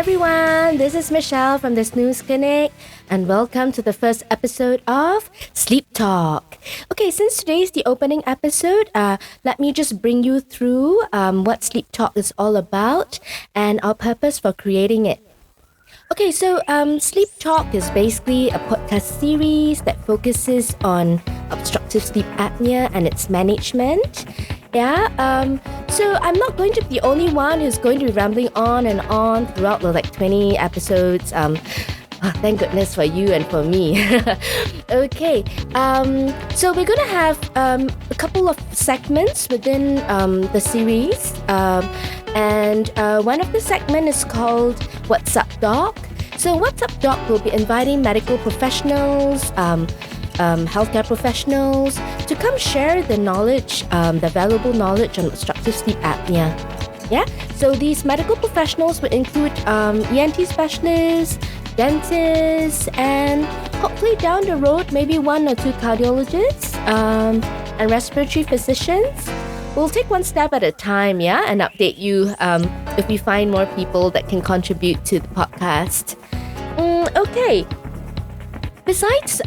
everyone, this is Michelle from the Snooze Clinic and welcome to the first episode of Sleep Talk. Okay, since today is the opening episode, let me just bring you through what Sleep Talk is all about and our purpose for creating it. Okay, so Sleep Talk is basically a podcast series that focuses on obstructive sleep apnea and its management. So I'm not going to be the only one who's going to be rambling on and on throughout the 20 episodes. Thank goodness for you and for me. Okay, so we're going to have a couple of segments within the series. And one of the segments is called What's Up Doc? So What's Up Doc will be inviting medical professionals, healthcare professionals to come share the knowledge, the valuable knowledge on obstructive sleep apnea. Yeah, so these medical professionals will include ENT specialists, dentists, and hopefully down the road, maybe one or two cardiologists and respiratory physicians. We'll take one step at a time, and update you if we find more people that can contribute to the podcast. Okay. Besides,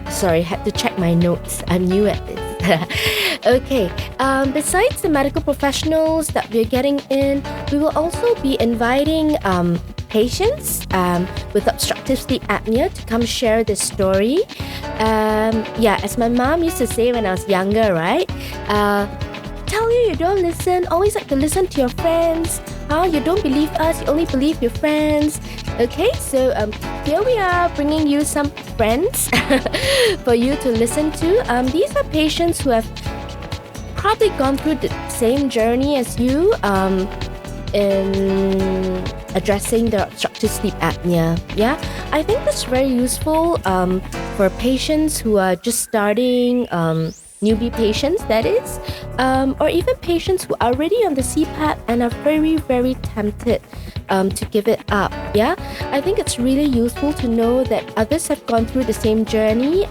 sorry, had to check my notes. I'm new at this. Okay. Besides the medical professionals that we're getting in, we will also be inviting patients with obstructive sleep apnea to come share their story. As my mom used to say when I was younger, right? Tell you don't listen, always like to listen to your friends. You don't believe us, you only believe your friends. Okay, so here we are bringing you some friends for you to listen to. These are patients who have probably gone through the same journey as you in addressing the obstructive sleep apnea. I think that's very useful for patients who are just starting, newbie patients that is, or even patients who are already on the CPAP and are very, very tempted to give it up. I think it's really useful to know that others have gone through the same journey,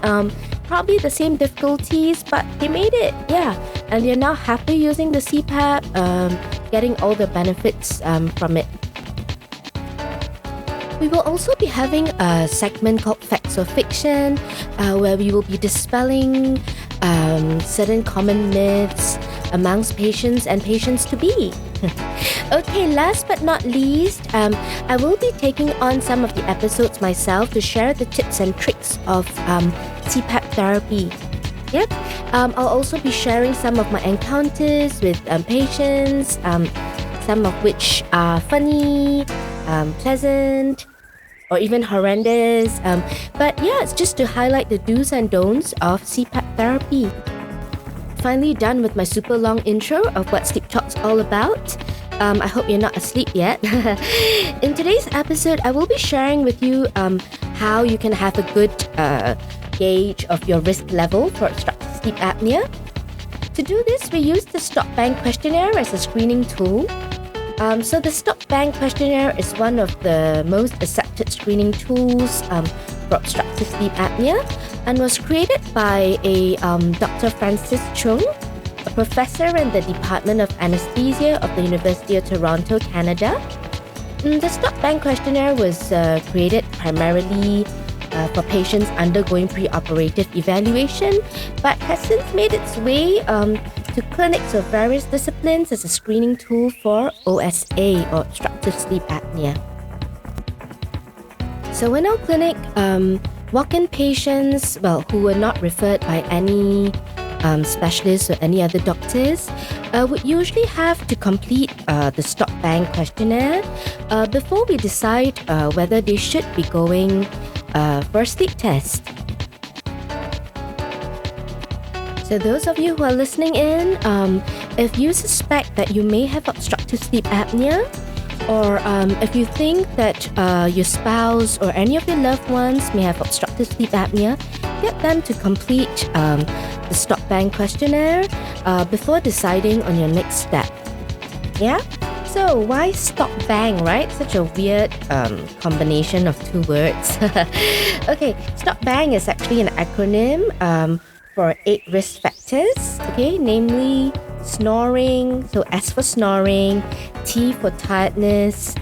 probably the same difficulties, but they made it, and they're now happy using the CPAP, getting all the benefits from it. We will also be having a segment called Facts or Fiction, where we will be dispelling certain common myths amongst patients and patients-to-be. Okay, last but not least, I will be taking on some of the episodes myself to share the tips and tricks of CPAP therapy. I'll also be sharing some of my encounters with patients, some of which are funny, pleasant, or even horrendous. But it's just to highlight the do's and don'ts of CPAP therapy. Finally done with my super long intro of what Sleep Talk's all about. I hope you're not asleep yet. In today's episode, I will be sharing with you how you can have a good gauge of your risk level for obstructive sleep apnea. To do this, we use the Stop Bang questionnaire as a screening tool. So the Stop Bang questionnaire is one of the most accepted screening tools for obstructive sleep apnea and was created by a Dr. Francis Chung, a professor in the Department of Anesthesia of the University of Toronto, Canada. The Stop Bang questionnaire was created primarily for patients undergoing preoperative evaluation, but has since made its way to clinics of various disciplines as a screening tool for OSA, or obstructive sleep apnea. So in our clinic, walk-in patients, who were not referred by any specialists or any other doctors, would usually have to complete the Stop Bang questionnaire before we decide whether they should be going for a sleep test. So those of you who are listening in, if you suspect that you may have obstructive sleep apnea, or if you think that your spouse or any of your loved ones may have obstructive sleep apnea, get them to complete the Stop Bang questionnaire before deciding on your next step. So why Stop Bang, right? Such a weird combination of two words. Okay, Stop Bang is actually an acronym for 8 risk factors, namely snoring, so S for snoring, T for tiredness,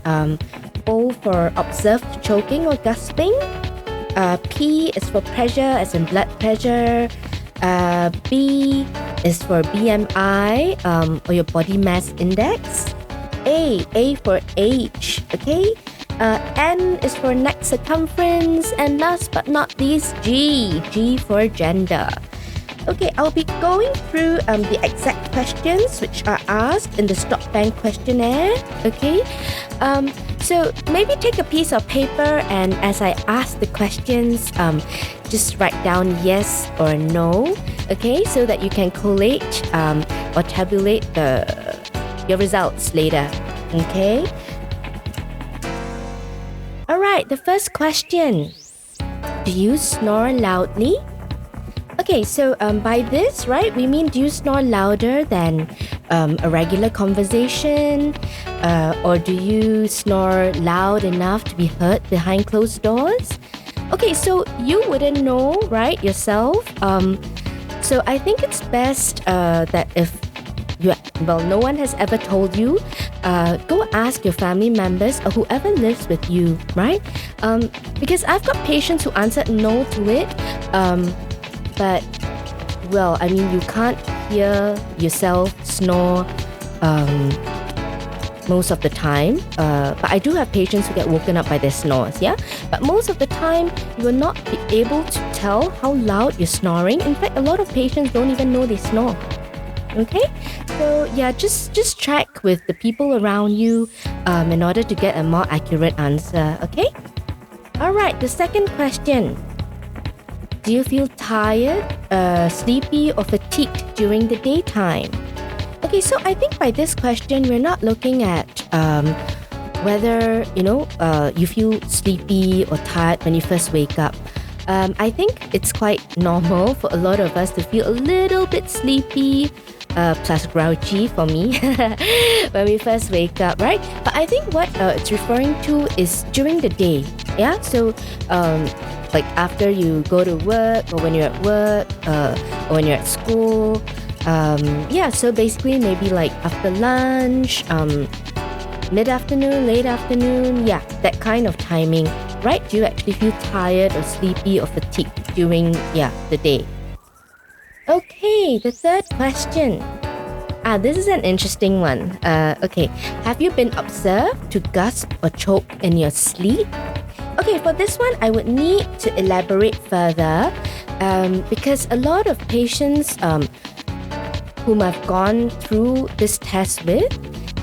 O for observed choking or gasping. P is for pressure, as in blood pressure. B is for BMI, or your body mass index. A for age, okay? N is for neck circumference, and last but not least, G for gender. Okay, I'll be going through the exact questions which are asked in the Stop Bank questionnaire, okay? So maybe take a piece of paper, and as I ask the questions, just write down yes or no, okay? So that you can collate or tabulate your results later, okay? Alright, the first question. Do you snore loudly? Okay, so by this, right, we mean do you snore louder than a regular conversation? Or do you snore loud enough to be heard behind closed doors? Okay, so you wouldn't know, right, yourself. So I think it's best that if no one has ever told you, go ask your family members or whoever lives with you, right? Because I've got patients who answered no to it, but, well, I mean, you can't hear yourself snore most of the time. But I do have patients who get woken up by their snores, yeah? But most of the time, you will not be able to tell how loud you're snoring. In fact, a lot of patients don't even know they snore. Okay, so yeah, just check with the people around you in order to get a more accurate answer, okay? Alright, the second question. Do you feel tired, sleepy or fatigued during the daytime? Okay, so I think by this question, we're not looking at whether, you feel sleepy or tired when you first wake up. I think it's quite normal for a lot of us to feel a little bit sleepy, plus grouchy for me when we first wake up, right? But I think what it's referring to is during the day, yeah? So, like after you go to work, or when you're at work, or when you're at school, yeah, so basically maybe like after lunch, mid-afternoon, late afternoon, yeah, that kind of timing, right? Do you actually feel tired or sleepy or fatigued during, the day? Okay, the third question. This is an interesting one. Okay, have you been observed to gasp or choke in your sleep? Okay, for this one, I would need to elaborate further because a lot of patients whom I've gone through this test with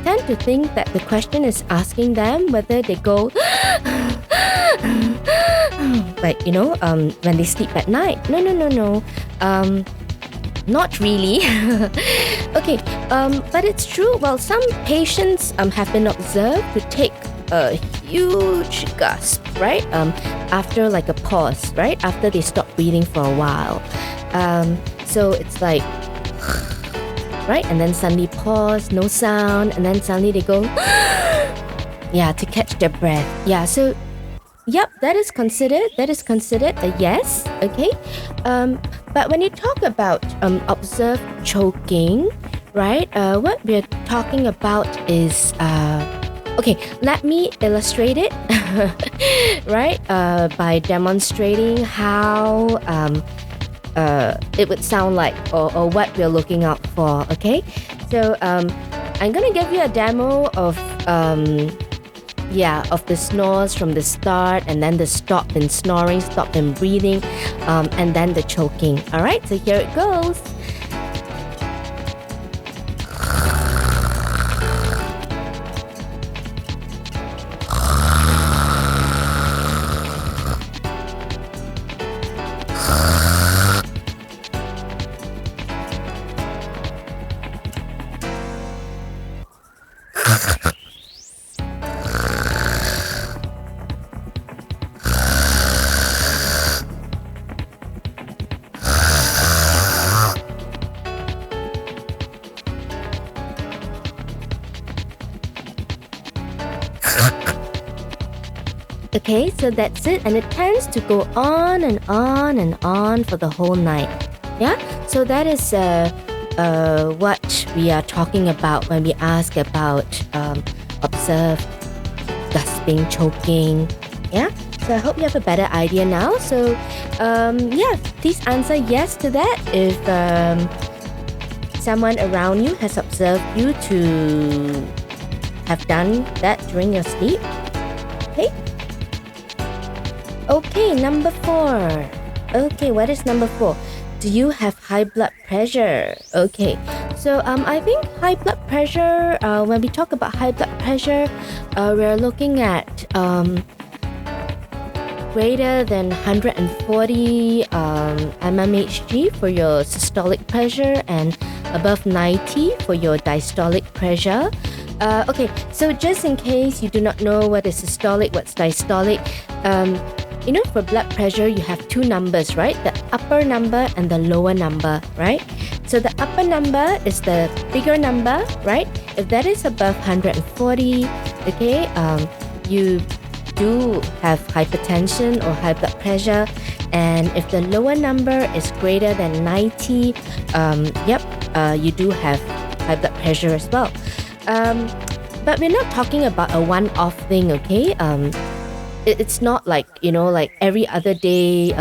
tend to think that the question is asking them whether they go like, when they sleep at night. No. Not really. Okay, but it's true. Well, some patients have been observed to take a huge gasp, right? After like a pause, right? After they stop breathing for a while. So it's like, right? And then suddenly pause, no sound, and then suddenly they go, yeah, to catch their breath. Yeah, so, yep, that is considered a yes, okay? But when you talk about observed choking, right? What we're talking about is, okay, let me illustrate it, right? By demonstrating how it would sound like, or what we're looking out for, okay? So I'm gonna give you a demo of the snores from the start, and then the stop in snoring, stop in breathing, and then the choking. All right, so here it goes. Okay, so that's it, and it tends to go on and on and on for the whole night. Yeah, so that is what we are talking about when we ask about observed gasping, choking. Yeah, so I hope you have a better idea now. So please answer yes to that if someone around you has observed you to have done that during your sleep. Okay, number 4. Okay, what is number 4? Do you have high blood pressure? Okay, so I think high blood pressure, when we talk about high blood pressure, we're looking at greater than 140 mmHg for your systolic pressure and above 90 for your diastolic pressure. Okay, so just in case you do not know what is systolic, what's diastolic, for blood pressure, you have 2 numbers, right? The upper number and the lower number, right? So the upper number is the bigger number, right? If that is above 140, okay, you do have hypertension or high blood pressure. And if the lower number is greater than 90, you do have high blood pressure as well. But we're not talking about a one-off thing, okay? It's not like, like every other day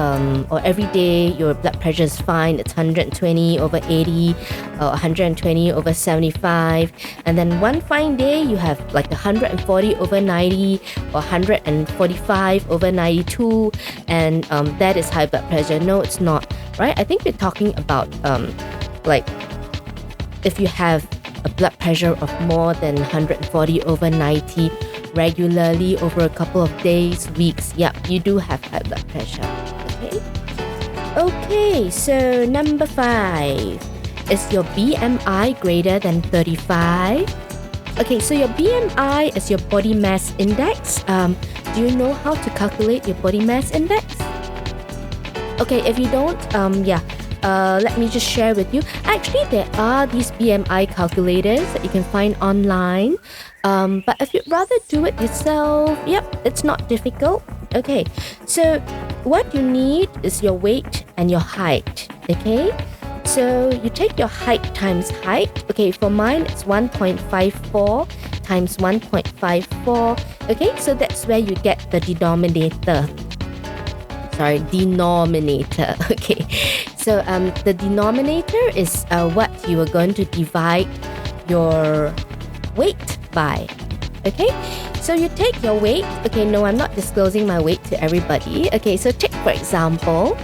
or every day your blood pressure is fine. It's 120 over 80 or 120 over 75. And then one fine day you have like 140 over 90 or 145 over 92. And that is high blood pressure. No, it's not, right? I think we're talking about like if you have a blood pressure of more than 140 over 90 regularly over a couple of days, weeks, you do have high blood pressure. Okay, so number 5. Is your BMI greater than 35? Okay, so your BMI is your body mass index. Do you know how to calculate your body mass index? Okay, if you don't, let me just share with you. Actually, there are these BMI calculators that you can find online. But if you'd rather do it yourself, it's not difficult. Okay, so what you need is your weight and your height. Okay, so you take your height times height. Okay, for mine it's 1.54 times 1.54. Okay, so that's where you get the denominator. Okay, so the denominator is what you are going to divide your weight by. Okay, so you take your weight. Okay, no, I'm not disclosing my weight to everybody. Okay, so take for example,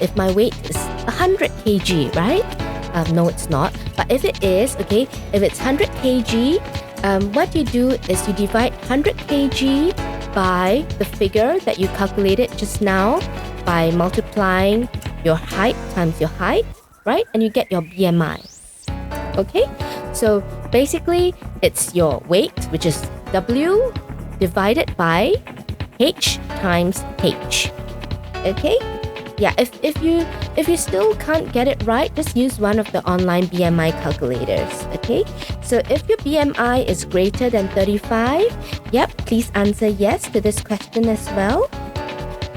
if my weight is 100 kg, right? No, it's not. But if it is, okay, if it's 100 kg, what you do is you divide 100 kg by the figure that you calculated just now by multiplying your height times your height, right? And you get your BMI. Okay, so basically it's your weight, which is W divided by H times H. Okay, if you still can't get it right, just use one of the online BMI calculators. Okay, so if your BMI is greater than 35, please answer yes to this question as well.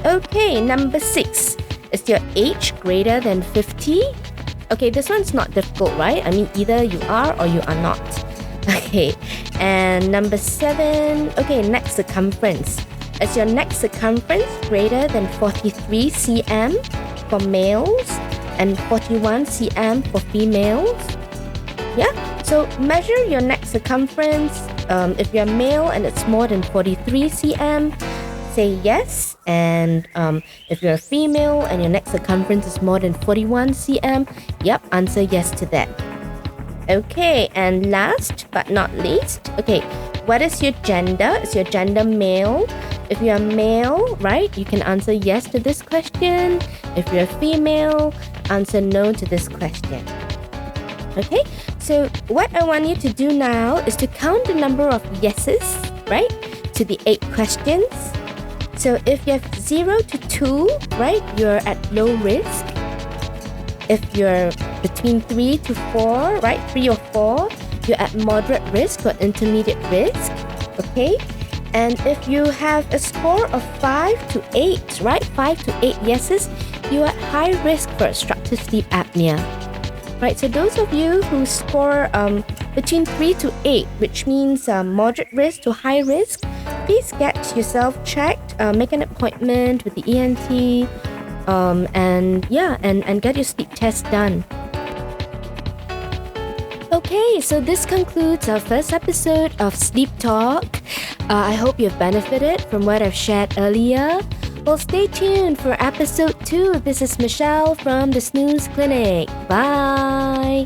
Okay, number 6. Is your age greater than 50? Okay, this one's not difficult, right? I mean, either you are or you are not. Okay, and number 7. Okay, neck circumference. Is your neck circumference greater than 43 cm for males and 41 cm for females? So measure your neck circumference. If you're male and it's more than 43 cm, say yes. And if you're a female and your neck circumference is more than 41 cm, answer yes to that. Okay, and last but not least, okay, what is your gender? Is your gender male? If you're male, right, you can answer yes to this question. If you're female, answer no to this question. Okay, so what I want you to do now is to count the number of yeses, right, to the 8 questions. So if you have 0 to 2, right, you're at low risk. If you're between 3 to 4, right, 3 or 4, you're at moderate risk or intermediate risk. Okay, and if you have a score of 5 to 8, right, 5 to 8 yeses, you're at high risk for obstructive sleep apnea. Right, so those of you who score between 3 to 8, which means moderate risk to high risk, please get yourself checked, make an appointment with the ENT, and get your sleep test done. Okay, so this concludes our first episode of Sleep Talk. I hope you've benefited from what I've shared earlier. Well, stay tuned for episode 2. This is Michelle from the Snooze Clinic. Bye!